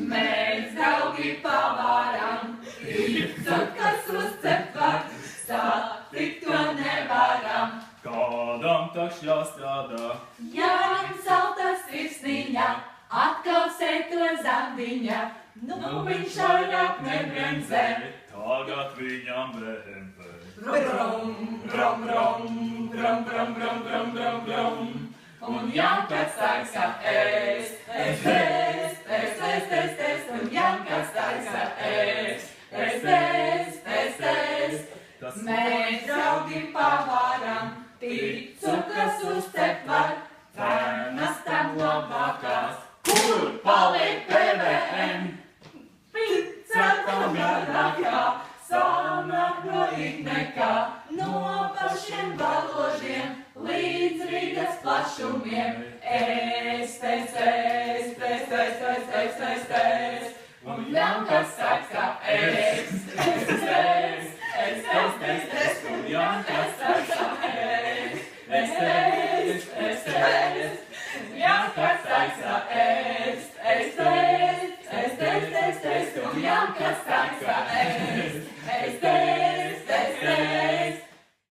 Mēs draugi pavāram, ticot, kas uzcept var, satikt to nevaram. Kādam taču jāstrādā, Jāņem salta sirsniņa, atkausē to zandiņa, nu viņš vairāk nebremzē. tagad viņam bremzē. Brum, brum, brum, brum, brum, brum, brum, brum, brum. Un Jankas taisa ēst, un Jankas taisa ēst. Mēs draugi pavāram, ticu, kas uzcept var, cenas tam labākās. Kur paliek PVN? Pizza tam garākā, sanāk no iknekā, no pašiem baložiem līdz Rīgas plašumiem. Un Jankas saka un Jankas saka Jankas saka un Jankas saka